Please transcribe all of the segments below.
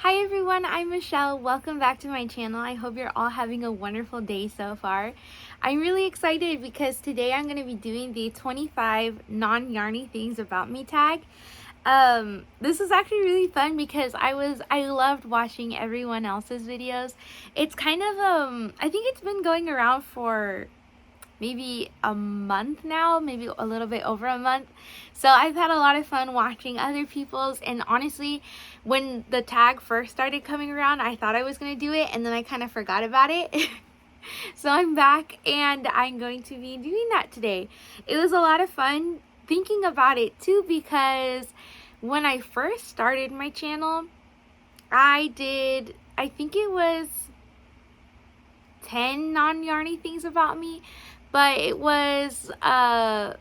Hi everyone, I'm Michelle. Welcome back to my channel. I hope you're all having a wonderful day so far. I'm really excited because today I'm going to be doing the 25 non-yarny things about me tag. This is actually really fun because I loved watching everyone else's videos. It's kind of I think it's been going around for maybe a month now, maybe a little bit over a month. So I've had a lot of fun watching other people's, and honestly, when the tag first started coming around, I thought I was going to do it and then I kind of forgot about it. So I'm back and I'm going to be doing that today. It was a lot of fun thinking about it too, because when I first started my channel, I think it was 10 non-yarny things about me, but it was a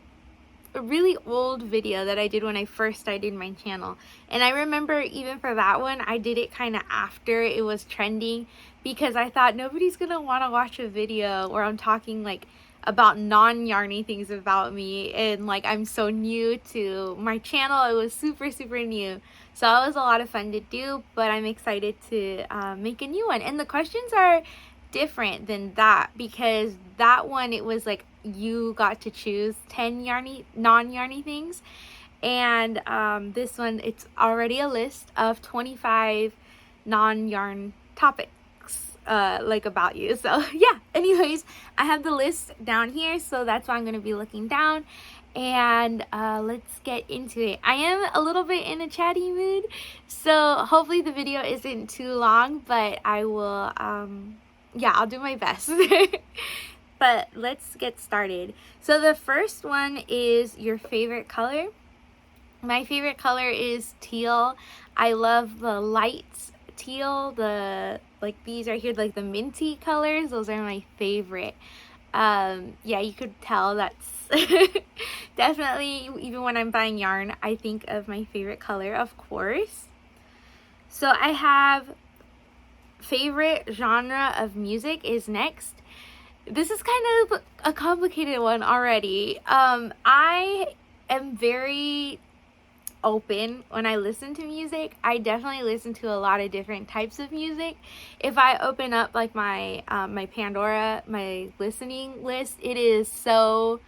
really old video that I did when I first started my channel. And I remember even for that one, I did it kind of after it was trending, because I thought nobody's gonna want to watch a video where I'm talking like about non-yarny things about me, and like I'm so new to my channel. It was super new, so it was a lot of fun to do, but I'm excited to make a new one. And the questions are different than that, because that one, it was like you got to choose 10 non-yarny things, and this one, it's already a list of 25 non-yarn topics like about you. So yeah, anyways, I have the list down here, so that's why I'm going to be looking down, and let's get into it. I am a little bit in a chatty mood, so hopefully the video isn't too long, but I will yeah, I'll do my best. But let's get started. So the first one is your favorite color. My favorite color is teal. I love the light teal, like these right here, like the minty colors. Those are my favorite. Yeah, you could tell that's definitely, even when I'm buying yarn, I think of my favorite color, of course. So I have favorite genre of music is next. This is kind of a complicated one already. I am very open when I listen to music. I definitely listen to a lot of different types of music. If I open up like my my Pandora, my listening list, it is so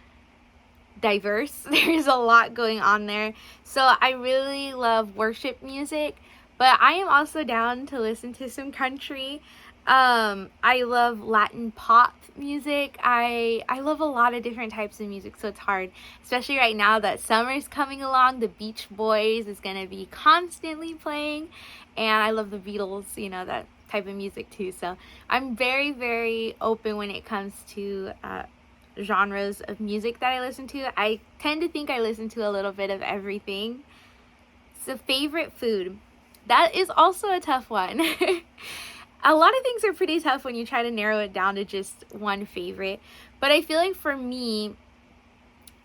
diverse. There's a lot going on there. So I really love worship music, but I am also down to listen to some country. I love Latin pop music. I love a lot of different types of music, so it's hard, especially right now that summer's coming along. The Beach Boys is gonna be constantly playing, and I love the Beatles, you know, that type of music too. So I'm very open when it comes to genres of music that I listen to. I tend to think I listen to a little bit of everything. So favorite food, that is also a tough one. A lot of things are pretty tough when you try to narrow it down to just one favorite, but I feel like for me,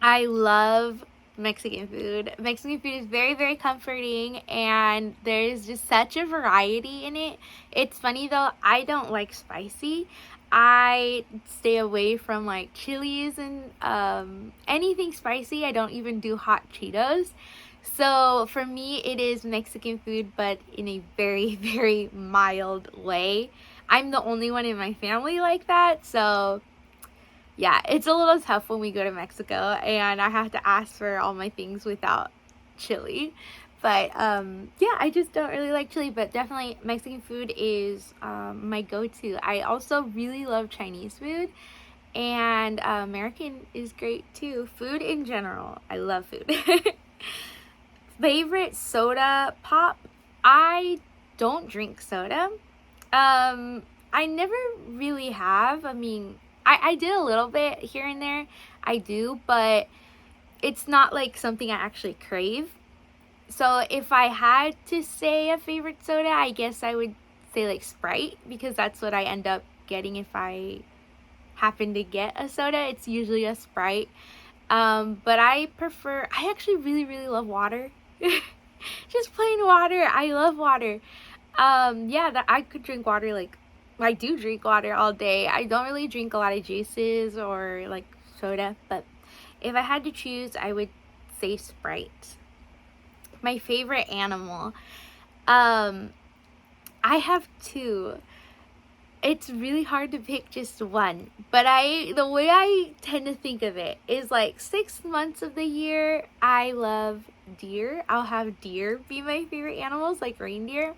I love Mexican food. Mexican food is very comforting, and there's just such a variety in it. It's funny though, I don't like spicy. I stay away from like chilies and anything spicy. I don't even do hot Cheetos. So for me, it is Mexican food, but in a very mild way. I'm the only one in my family like that, so yeah, it's a little tough when we go to Mexico and I have to ask for all my things without chili. But yeah, I just don't really like chili, but definitely Mexican food is my go-to. I also really love Chinese food, and American is great too. Food in general, I love food. Favorite soda pop, I don't drink soda. I never really have. I mean, I did a little bit here and there, I do, but it's not like something I actually crave. So if I had to say a favorite soda, I guess I would say like Sprite, because that's what I end up getting if I happen to get a soda. It's usually a Sprite. But I actually really love water. Just plain water. I love water. Yeah, that I could drink water, like I do drink water all day. I don't really drink a lot of juices or like soda, but if I had to choose, I would say Sprite. My favorite animal, I have two. It's really hard to pick just one, but the way I tend to think of it is like 6 months of the year I love deer. I'll have deer be my favorite animals, like reindeer.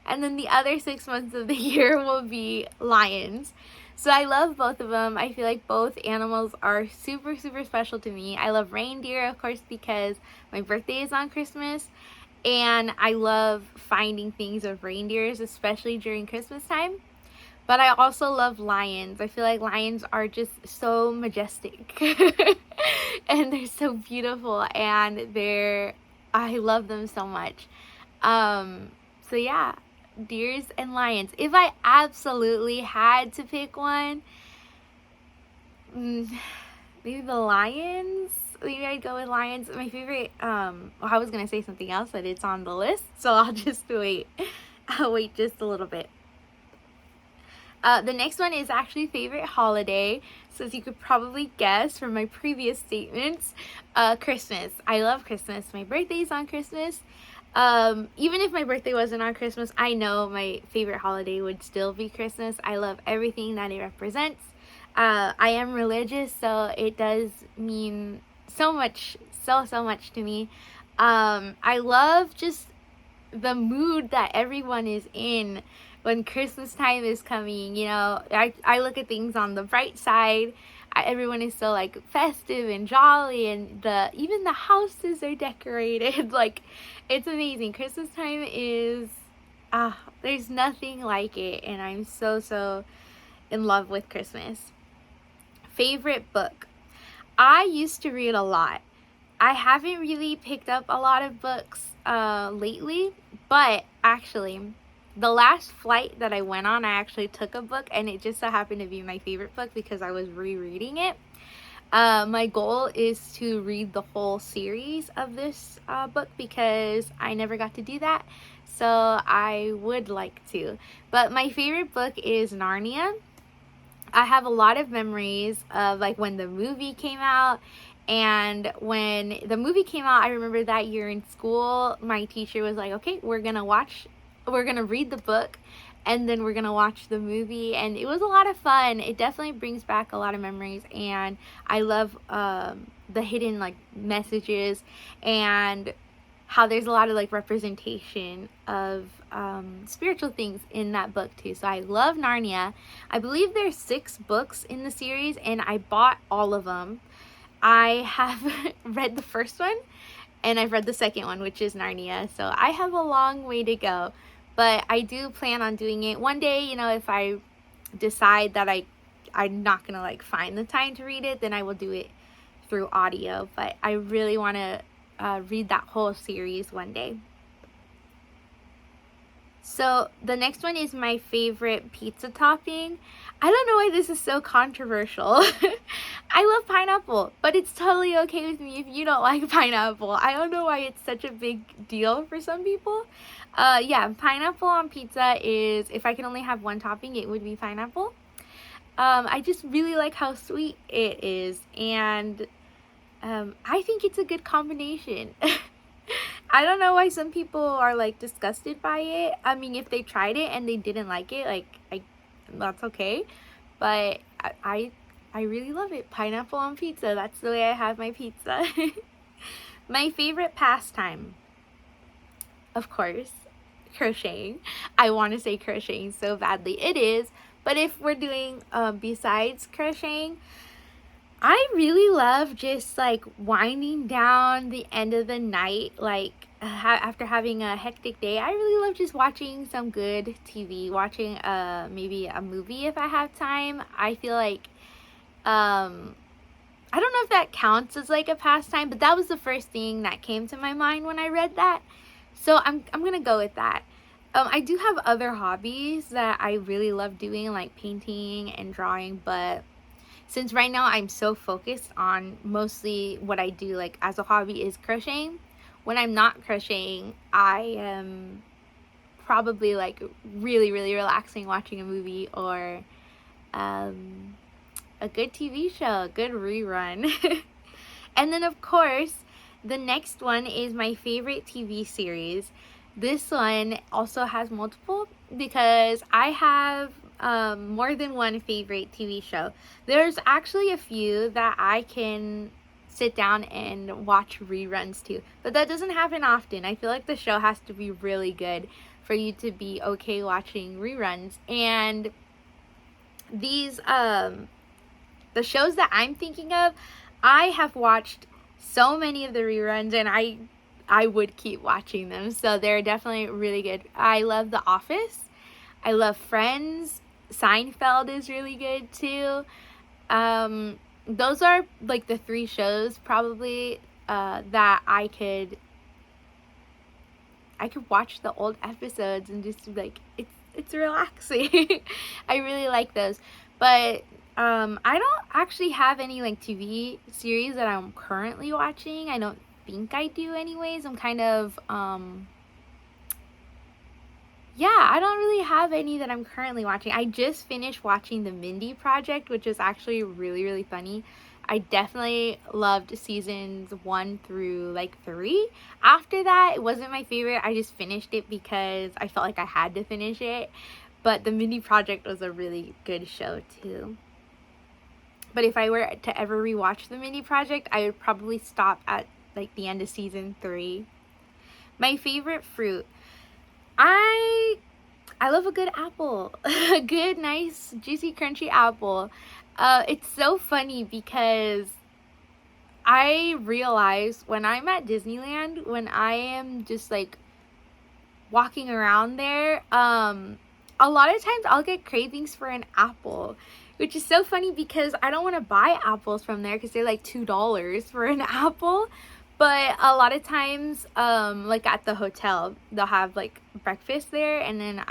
And then the other 6 months of the year will be lions. So I love both of them. I feel like both animals are super, super special to me. I love reindeer, of course, because my birthday is on Christmas. And I love finding things of reindeers, especially during Christmas time. But I also love lions. I feel like lions are just so majestic. And they're so beautiful. And I love them so much. So yeah, deers and lions. If I absolutely had to pick one, maybe the lions. Maybe I'd go with lions. My favorite, well, I was gonna say something else, but it's on the list, so I'll just wait. I'll wait just a little bit. The next one is actually favorite holiday. So as you could probably guess from my previous statements, Christmas. I love Christmas. My birthday is on Christmas. Even if my birthday wasn't on Christmas, I know my favorite holiday would still be Christmas. I love everything that it represents. I am religious, so it does mean so much, so much to me. I love just the mood that everyone is in when Christmas time is coming. You know, I look at things on the bright side. Everyone is so like festive and jolly, and even the houses are decorated. Like, it's amazing. Christmas time is there's nothing like it, and I'm so in love with Christmas. Favorite book. I used to read a lot. I haven't really picked up a lot of books lately, but actually the last flight that I went on, I actually took a book, and it just so happened to be my favorite book because I was rereading it. My goal is to read the whole series of this book because I never got to do that, so I would like to. But my favorite book is Narnia. I have a lot of memories of like when the movie came out. And when the movie came out, I remember that year in school, my teacher was like, okay, we're going to read the book, and then we're going to watch the movie. And it was a lot of fun. It definitely brings back a lot of memories. And I love the hidden like messages, and how there's a lot of like representation of spiritual things in that book too. So I love Narnia. I believe there's 6 books in the series, and I bought all of them. I have read the first one, and I've read the second one, which is Narnia. So I have a long way to go, but I do plan on doing it one day. You know, if I decide that I'm not gonna like find the time to read it, then I will do it through audio. But I really want to read that whole series one day. So the next one is my favorite pizza topping. I don't know why this is so controversial. I love pineapple, but it's totally okay with me if you don't like pineapple. I don't know why it's such a big deal for some people. Yeah, pineapple on pizza is, if I can only have one topping, it would be pineapple. I just really like how sweet it is, and I think it's a good combination. I don't know why some people are like disgusted by it. I mean, if they tried it and they didn't like it, like that's okay. But I really love it. Pineapple on pizza. That's the way I have my pizza. My favorite pastime, of course, crocheting. I want to say crocheting so badly. It is. But if we're doing besides crocheting, I really love just like winding down the end of the night, like after having a hectic day. I really love just watching some good TV, watching maybe a movie if I have time. I feel like I don't know if that counts as like a pastime, but that was the first thing that came to my mind when I read that. So I'm gonna go with that. I do have other hobbies that I really love doing, like painting and drawing, but since right now I'm so focused on mostly what I do like as a hobby is crocheting, when I'm not crocheting, I am probably like really relaxing, watching a movie or a good TV show, a good rerun. And then of course, the next one is my favorite TV series. This one also has multiple because I have more than one favorite TV show. There's actually a few that I can sit down and watch reruns to, but that doesn't happen often. I feel like the show has to be really good for you to be okay watching reruns. And these the shows that I'm thinking of, I have watched so many of the reruns, and I would keep watching them. So they're definitely really good. I love The Office. I love Friends. Seinfeld is really good too. Those are like the three shows probably that I could watch the old episodes and just like it's relaxing. I really like those. But I don't actually have any like TV series that I'm currently watching. I don't think I do anyways. I'm kind of yeah, I don't really have any that I'm currently watching. I just finished watching The Mindy Project, which is actually really, really funny. I definitely loved seasons 1 through like 3. After that, it wasn't my favorite. I just finished it because I felt like I had to finish it. But The Mindy Project was a really good show too. But if I were to ever rewatch The Mindy Project, I would probably stop at like the end of season 3. My favorite fruit. I love a good apple. A good, nice, juicy, crunchy apple. It's so funny because I realize when I'm at Disneyland, when I am just like walking around there, a lot of times I'll get cravings for an apple, which is so funny because I don't want to buy apples from there because they're like $2 for an apple. But a lot of times, like at the hotel, they'll have like breakfast there, and then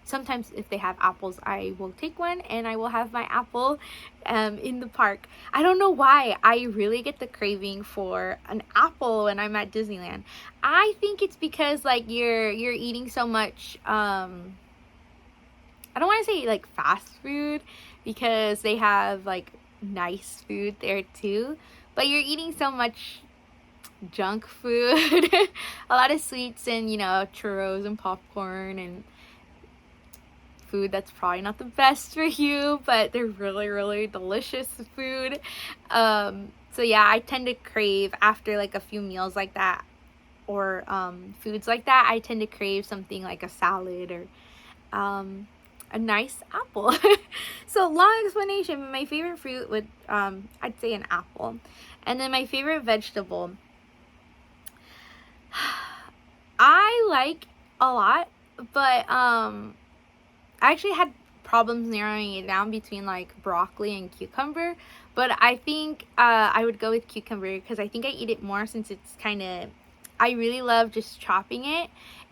sometimes if they have apples, I will take one and I will have my apple in the park. I don't know why I really get the craving for an apple when I'm at Disneyland. I think it's because like you're eating so much I don't want to say like fast food because they have like nice food there too, but you're eating so much junk food. A lot of sweets and churros and popcorn and food that's probably not the best for you, but they're really, really delicious food. So yeah, I tend to crave after like a few meals like that or foods like that. I tend to crave something like a salad or a nice apple. So long explanation, but my favorite fruit would I'd say an apple. And then my favorite vegetable, I like a lot, but I actually had problems narrowing it down between like broccoli and cucumber, but I think I would go with cucumber because I think I eat it more since it's I really love just chopping it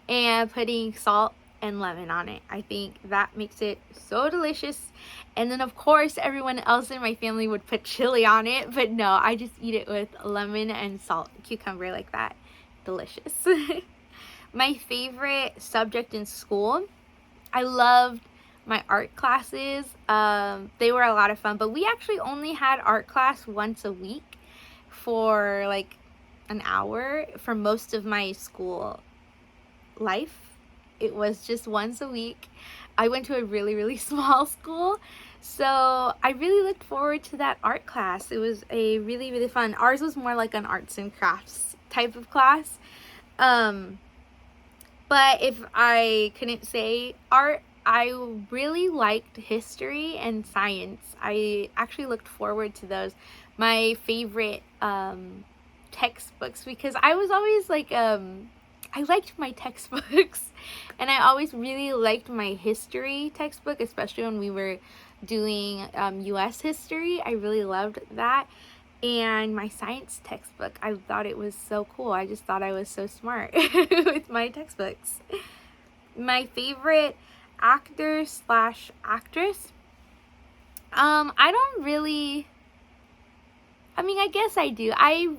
and putting salt and lemon on it. I think that makes it so delicious. And then of course everyone else in my family would put chili on it, but no, I just eat it with lemon and salt, cucumber like that. Delicious. My favorite subject in school, I loved my art classes. They were a lot of fun, but we actually only had art class once a week for like an hour for most of my school life. It was just once a week. I went to a really, really small school, so I really looked forward to that art class. It was a really, really fun. Ours was more like an arts and crafts type of class. But if I couldn't say art, I really liked history and science. I actually looked forward to those. My favorite textbooks, because I was always like I liked my textbooks and I always really liked my history textbook, especially when we were doing US history. I really loved that. And my science textbook, I thought it was so cool. I just thought I was so smart with my textbooks. My favorite actor slash actress, I don't really, I guess I do. I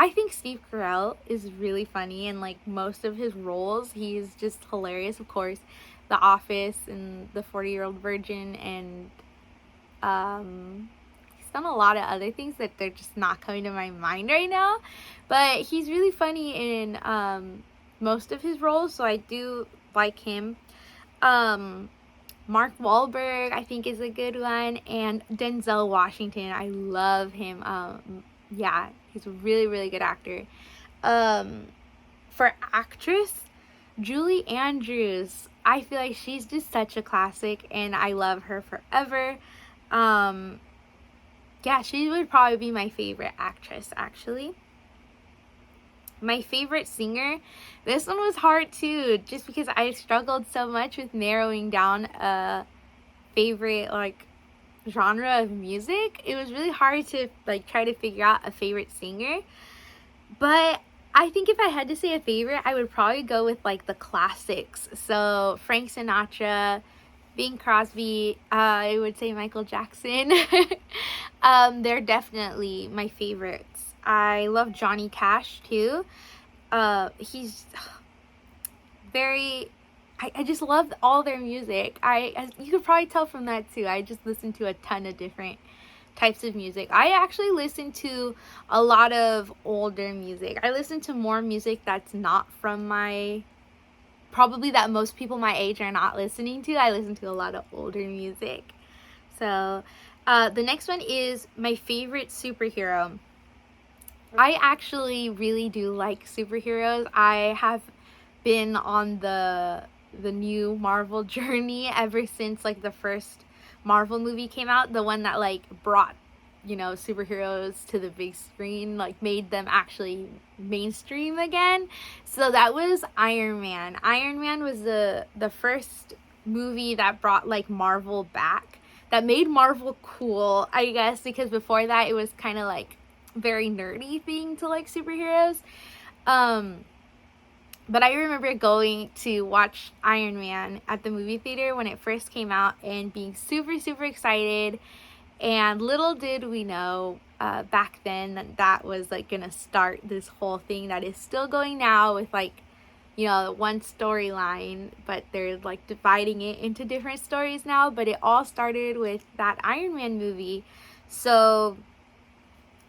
think Steve Carell is really funny, and like most of his roles, he's just hilarious. Of course, The Office and The 40-Year-Old Virgin, and he's done a lot of other things that they're just not coming to my mind right now. But he's really funny in most of his roles, so I do like him. Mark Wahlberg, I think, is a good one, and Denzel Washington. I love him. Yeah, he's a really, really good actor. For actress, Julie Andrews. I feel like she's just such a classic, and I love her forever. Yeah, she would probably be my favorite actress, actually. My favorite singer, this one was hard too, just because I struggled so much with narrowing down a favorite, like, genre of music. It was really hard to, like, try to figure out a favorite singer. But I think if I had to say a favorite, I would probably go with, like, the classics. So Frank Sinatra, Bing Crosby, I would say Michael Jackson. They're definitely my favorites. I love Johnny Cash too. He's very, I just love all their music. You could probably tell from that too. I just listen to a ton of different types of music. I actually listen to a lot of older music. I listen to more music that's not from probably that most people my age are not listening to. I listen to a lot of older music. So the next one is my favorite superhero. I actually really do like superheroes. I have been on the new Marvel journey ever since, like, the first Marvel movie came out, the one that, like, brought, superheroes to the big screen, like, made them actually mainstream again. So that was Iron Man. Iron Man was the first movie that brought, like, Marvel back, that made Marvel cool, I guess, because before that it was kind of like very nerdy thing to like superheroes. But I remember going to watch Iron Man at the movie theater when it first came out and being super, super excited. And little did we know back then that was, like, gonna start this whole thing that is still going now with, like, one storyline, but they're, like, dividing it into different stories now. But it all started with that Iron Man movie. So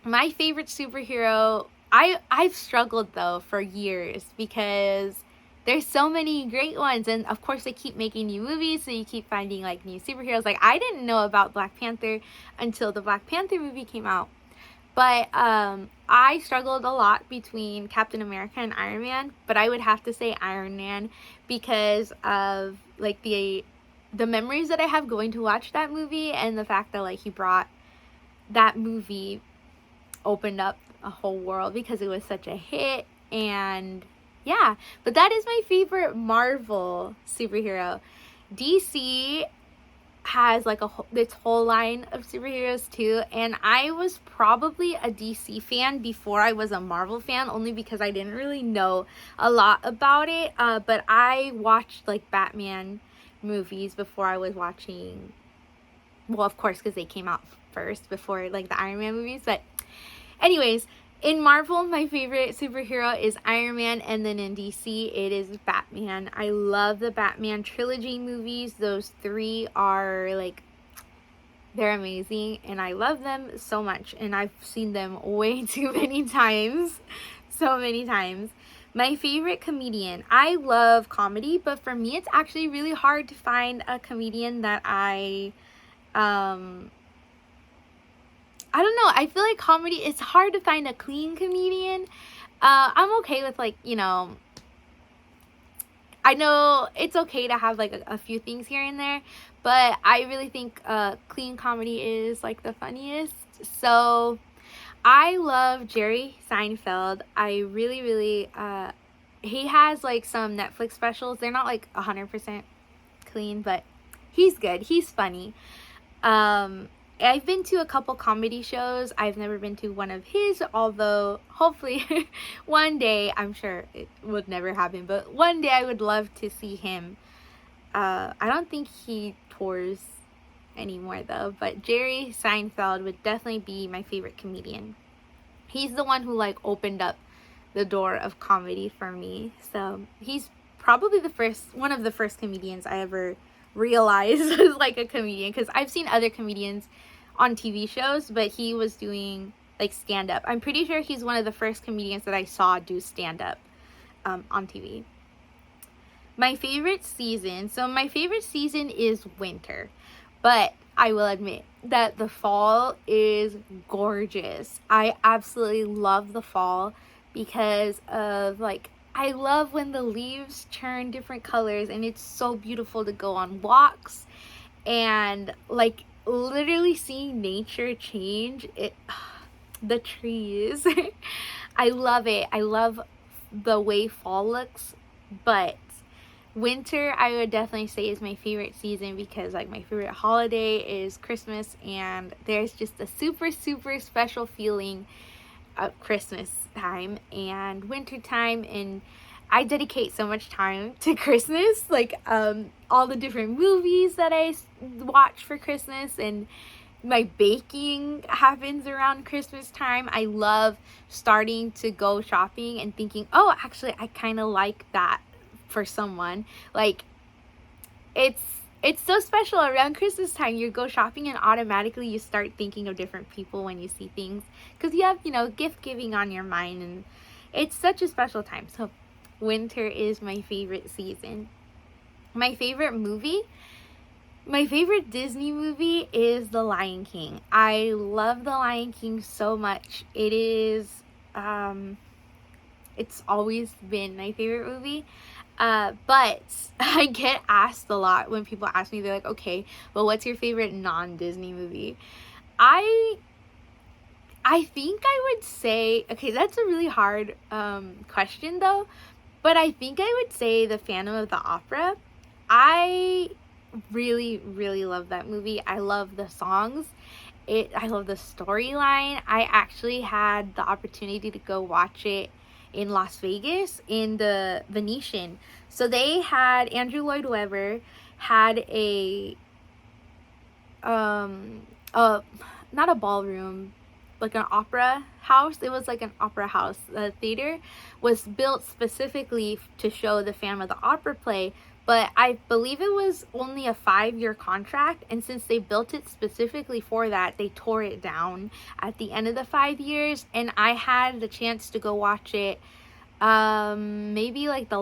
my favorite superhero, I've struggled though for years because there's so many great ones, and of course they keep making new movies, so you keep finding, like, new superheroes. Like, I didn't know about Black Panther until the Black Panther movie came out. But I struggled a lot between Captain America and Iron Man, but I would have to say Iron Man because of, like, the memories that I have going to watch that movie, and the fact that, like, he brought that movie, opened up a whole world because it was such a hit. And yeah, but that is my favorite Marvel superhero. DC has, like, its whole line of superheroes too, and I was probably a DC fan before I was a Marvel fan, only because I didn't really know a lot about it. But I watched, like, Batman movies before I was watching, well, of course, because they came out first before, like, the Iron Man movies. But anyways, in Marvel, my favorite superhero is Iron Man, and then in DC, it is Batman. I love the Batman trilogy movies. Those three are, like, they're amazing, and I love them so much, and I've seen them way too many times. So many times. My favorite comedian. I love comedy, but for me, it's actually really hard to find a comedian that I don't know. I feel like comedy, it's hard to find a clean comedian. I'm okay with, like, I know it's okay to have, like, a few things here and there, but I really think clean comedy is, like, the funniest. So I love Jerry Seinfeld. I really, really, he has, like, some Netflix specials. They're not, like, 100% clean, but he's good. He's funny. I've been to a couple comedy shows. I've never been to one of his, although hopefully one day, I'm sure it would never happen, but one day I would love to see him. I don't think he tours anymore though, but Jerry Seinfeld would definitely be my favorite comedian. He's the one who, like, opened up the door of comedy for me. So he's probably one of the first comedians I ever realized was, like, a comedian, because I've seen other comedians on TV shows, but he was doing, like, stand-up. I'm pretty sure he's one of the first comedians that I saw do stand-up. on TV. My favorite season, so my favorite season is winter, but I will admit that the fall is gorgeous. I absolutely love the fall because of, like, I love when the leaves turn different colors and it's so beautiful to go on walks and, like, literally seeing nature change. The trees. I love it. I love the way fall looks, but winter I would definitely say is my favorite season because, like, my favorite holiday is Christmas, and there's just a super special feeling of Christmas time and winter time, and I dedicate so much time to Christmas, like all the different movies that I watch for Christmas, and my baking happens around Christmas time. I love starting to go shopping and thinking, oh, actually I kind of like that for someone. Like, it's so special around Christmas time. You go shopping and automatically you start thinking of different people when you see things, because you have, gift giving on your mind, and it's such a special time. So winter is my favorite season. My favorite Disney movie is The Lion King. I love The Lion King so much. It is it's always been my favorite movie. But I get asked a lot when people ask me, they're like, okay, well, what's your favorite non-Disney movie? I think I would say, okay, that's a really hard question though, but I think I would say The Phantom of the Opera. I really love that movie. I love the songs. I love the storyline. I actually had the opportunity to go watch it in Las Vegas in the Venetian. So they had, Andrew Lloyd Webber had not a ballroom, like an opera house. It was like an opera house. The theater was built specifically to show the Phantom of the Opera play, but I believe it was only a 5-year contract, and since they built it specifically for that, they tore it down at the end of the 5 years, and I had the chance to go watch it maybe like it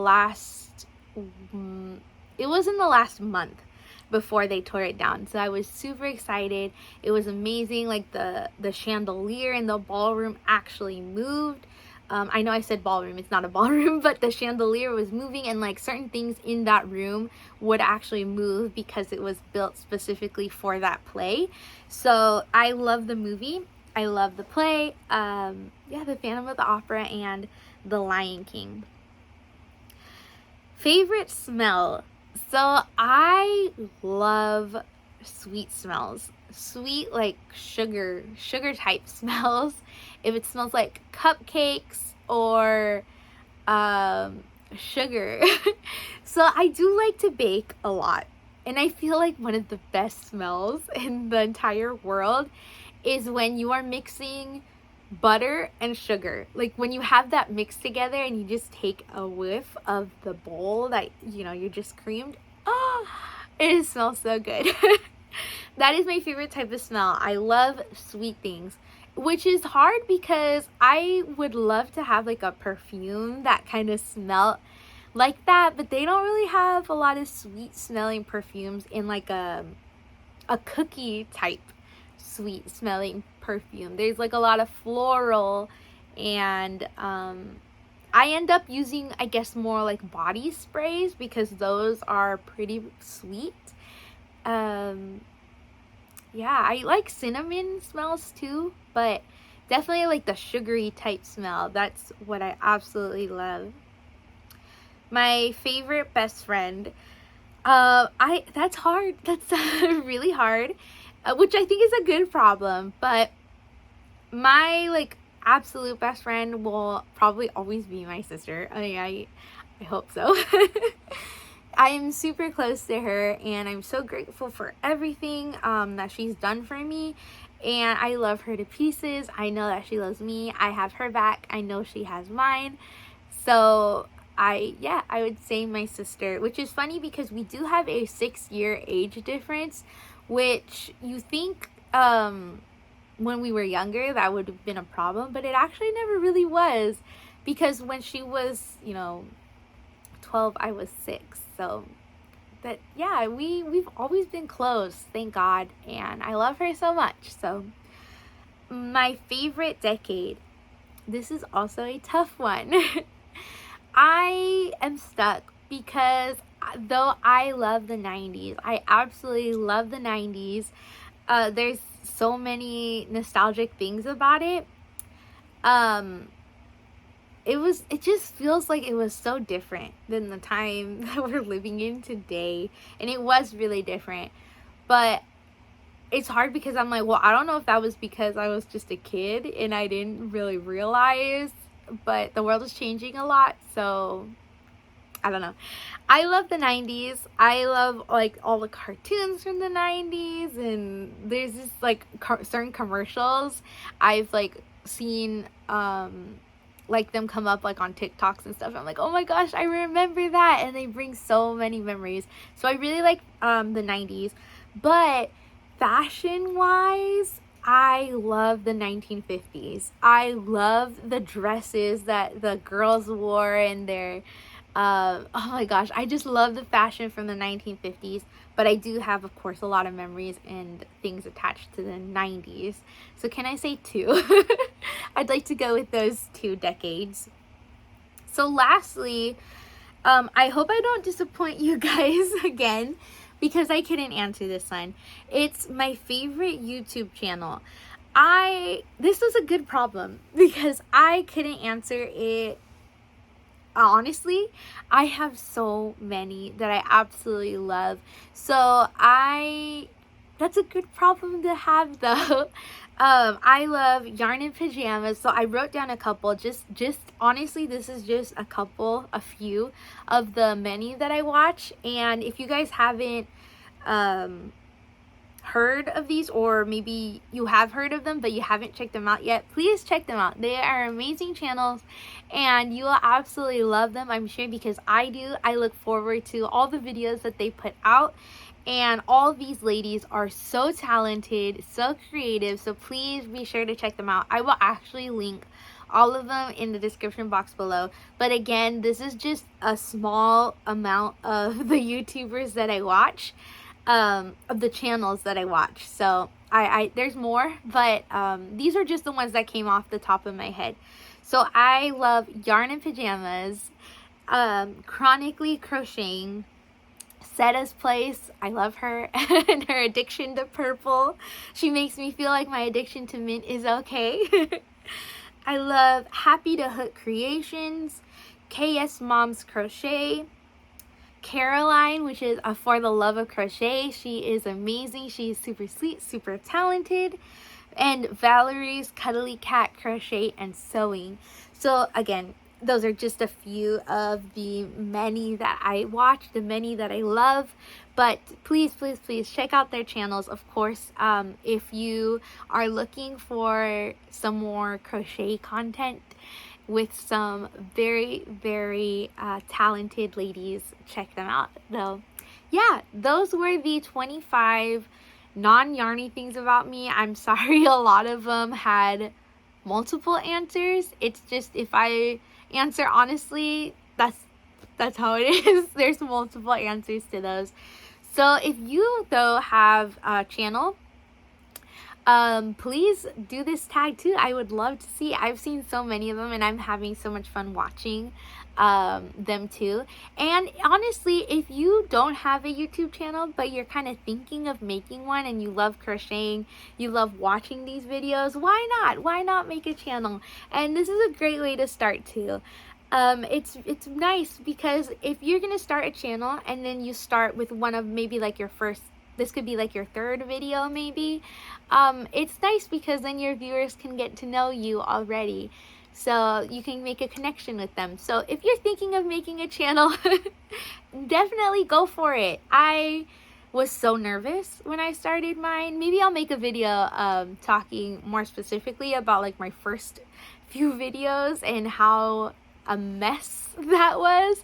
was in the last month before they tore it down. So I was super excited. It was amazing. Like the chandelier in the ballroom actually moved. I know I said ballroom, it's not a ballroom, but the chandelier was moving, and like certain things in that room would actually move because it was built specifically for that play. So I love the movie. I love the play. The Phantom of the Opera and The Lion King. Favorite smell. So I love sweet smells. Sweet, like sugar type smells. If it smells like cupcakes or sugar. So I do like to bake a lot. And I feel like one of the best smells in the entire world is when you are mixing butter and sugar. Like when you have that mixed together and you just take a whiff of the bowl that you just creamed. Oh, it smells so good. That is my favorite type of smell. I love sweet things, which is hard because I would love to have like a perfume that kind of smell like that, but they don't really have a lot of sweet smelling perfumes in like a cookie type sweet smelling perfume. There's like a lot of floral, and I end up using, I guess, more like body sprays because those are pretty sweet. I like cinnamon smells too, but definitely like the sugary type smell. That's what I absolutely love. My favorite best friend. That's hard. That's really hard, which I think is a good problem. But my like absolute best friend will probably always be my sister. I hope so. I am super close to her, and I'm so grateful for everything that she's done for me, and I love her to pieces. I know that she loves me. I have her back. I know she has mine. So I would say my sister, which is funny because we do have a 6-year age difference, which you think when we were younger that would have been a problem, but it actually never really was. because when she was, 12, I was 6. So that, yeah, we've always been close, thank God, and I love her so much. So my favorite decade, this is also a tough one. I am stuck because though I love the 90s, I absolutely love the 90s. There's so many nostalgic things about it. It just feels like it was so different than the time that we're living in today, and it was really different. But it's hard because I'm like, well, I don't know if that was because I was just a kid and I didn't really realize, but the world is changing a lot, so I don't know. I love the 90s. I love like all the cartoons from the 90s, and there's this like certain commercials I've like seen like them come up like on TikToks and stuff. I'm like, oh my gosh, I remember that, and they bring so many memories. So I really like the 90s. But fashion wise, I love the 1950s. I love the dresses that the girls wore and their oh my gosh, I just love the fashion from the 1950s. But I do have, of course, a lot of memories and things attached to the 90s. So can I say 2? I'd like to go with those 2 decades. So lastly, I hope I don't disappoint you guys again, because I couldn't answer this one. It's my favorite YouTube channel. This was a good problem because I couldn't answer it. Honestly, I have so many that I absolutely love. So that's a good problem to have though. I love Yarn and Pajamas. So I wrote down a couple, just honestly, this is just a few of the many that I watch. And if you guys haven't heard of these, or maybe you have heard of them but you haven't checked them out yet, please check them out. They are amazing channels and you will absolutely love them, I'm sure, because I do. I look forward to all the videos that they put out, and all of these ladies are so talented, so creative, so please be sure to check them out. I will actually link all of them in the description box below. But again, this is just a small amount of the YouTubers that I watch, of the channels that I watch. So I there's more, but these are just the ones that came off the top of my head. So I love Yarn and Pajamas, Chronically Crocheting, Setta's Place. I love her and her addiction to purple. She makes me feel like my addiction to mint is okay. I love Happy to Hook Creations, KS Mom's Crochet, Caroline, which is For the Love of Crochet. She is amazing. She is super sweet, super talented. And Valerie's Cuddly Cat Crochet and Sewing. So again, those are just a few of the many that I watch, the many that I love. But please, please, please check out their channels. Of course, if you are looking for some more crochet content with some very, very talented ladies, check them out. So yeah, those were the 25 non-yarny things about me. I'm sorry a lot of them had multiple answers. It's just, if I answer honestly, that's how it is. There's multiple answers to those. So if you though have a channel, please do this tag too. I would love to see. I've seen so many of them and I'm having so much fun watching them too. And honestly, if you don't have a YouTube channel but you're kind of thinking of making one, and you love crocheting, you love watching these videos, why not make a channel? And this is a great way to start too. It's nice because if you're gonna start a channel and then you start with one of maybe like your first, this could be like your third video maybe, it's nice because then your viewers can get to know you already, so you can make a connection with them. So if you're thinking of making a channel, definitely go for it. I was so nervous when I started mine. Maybe I'll make a video talking more specifically about like my first few videos and how a mess that was,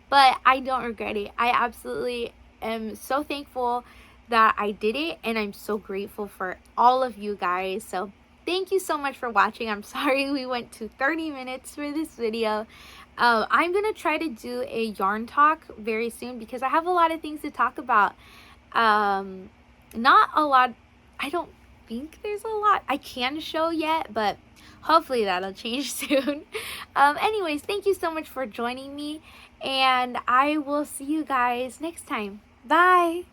but I don't regret it. I absolutely am so thankful that I did it, and I'm so grateful for all of you guys. So thank you so much for watching. I'm sorry we went to 30 minutes for this video. I'm gonna try to do a yarn talk very soon because I have a lot of things to talk about. Not a lot, I don't think there's a lot I can show yet, but hopefully that'll change soon. Anyways, thank you so much for joining me, and I will see you guys next time. Bye!